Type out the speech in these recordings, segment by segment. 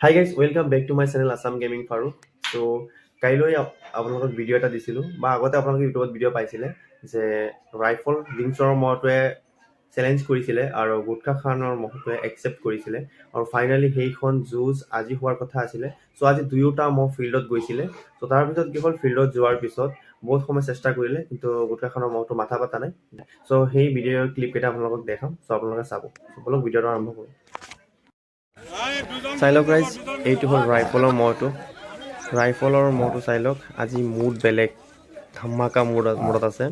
High guys welcome back to my channel Assam gaming Faruk. চ' কাইলৈ আপোনালোকক ভিডিঅ' এটা দিছিলোঁ বা আগতে আপোনালোকে ইউটিউবত ভিডিঅ' পাইছিলে যে ৰাইফল লিংচৰৰ মহটোৱে চেলেঞ্জ কৰিছিলে আৰু গুটখা খানৰ মহটোৱে একচেপ্ট কৰিছিলে আৰু ফাইনেলি সেইখন যুঁজ আজি হোৱাৰ কথা আছিলে। চ' আজি দুয়োটা মহ ফিল্ডত গৈছিলে। চ' তাৰপিছত কি হ'ল, ফিল্ডত যোৱাৰ পিছত বহুত সময় চেষ্টা কৰিলে কিন্তু গুটখা খানৰ মহটো মাথা পাতা নাই। চ' সেই ভিডিঅ'ৰ ক্লিপকেইটা আপোনালোকক দেখাম। চ' আপোনালোকে চাব। ব'লক ভিডিঅ'টো আৰম্ভ কৰোঁ। চাই লওক ৰাইজ, এইটো হ'ল ৰাইফলৰ মহটো চাই লওক। আজি মুড বেলেগ, ধামাকা মুডত আছে।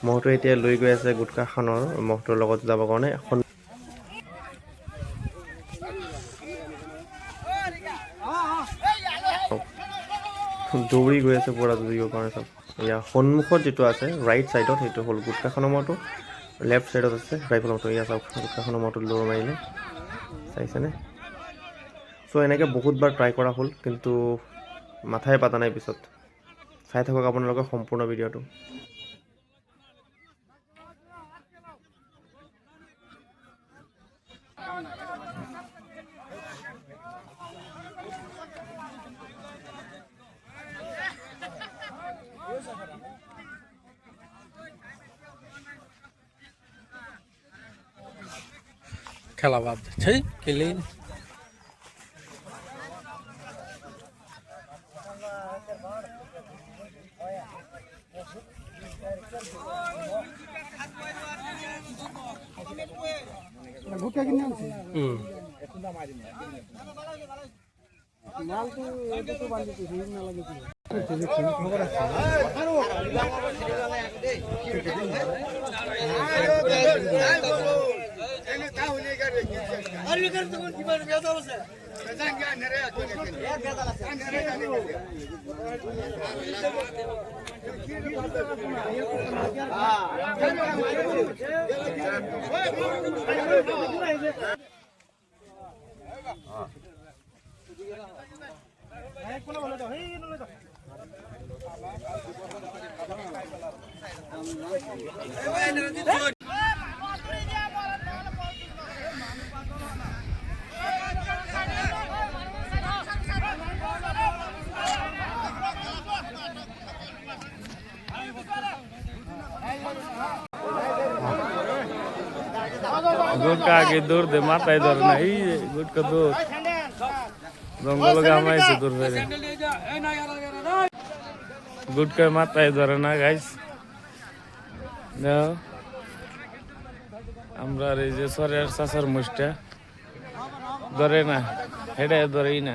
মহটো এতিয়া লৈ গৈ আছে গুটখা খানৰ মহটোৰ লগত যাবৰ কাৰণে। এখন দৌৰি গৈ আছে পুৰা যুঁজিবৰ কাৰণে। চাওক এয়া সন্মুখত যিটো আছে ৰাইট ছাইডত, সেইটো হ'ল গুটখা খানৰ মহটো। লেফ্ট ছাইডত আছে ৰাইফলৰ মহটো। এয়া চাওক গুটখা খানৰ মহটো দৌৰ মাৰিলে, চাইছেনে? চ' এনেকৈ বহুতবাৰ ট্ৰাই কৰা হ'ল কিন্তু মাথাই পাতা নাই। পিছত চাই থাকক আপোনালোকে সম্পূৰ্ণ ভিডিঅ'টো। খেলা বাদ দিচ্ছে খেলে ভুট্টা কিনে আনছি মাল তো এটা তো বান্ডিতে হিট না লাগে কি খবর আছে আর লিখার তো কি বার বেজাল আছে বেজান জ্ঞান রে এক বেজাল আছে গুটকা আগে দৌড় দে, মাথায় ধরে না। এই গুটকা দৌড় জঙ্গল গামাইছে দৌড় ফেরে, গুটকায় মাথায় ধরে না গাইস। আমরা এই যে সরের চাষার মুষ্টা ধরে না, হেডে ধরেই না।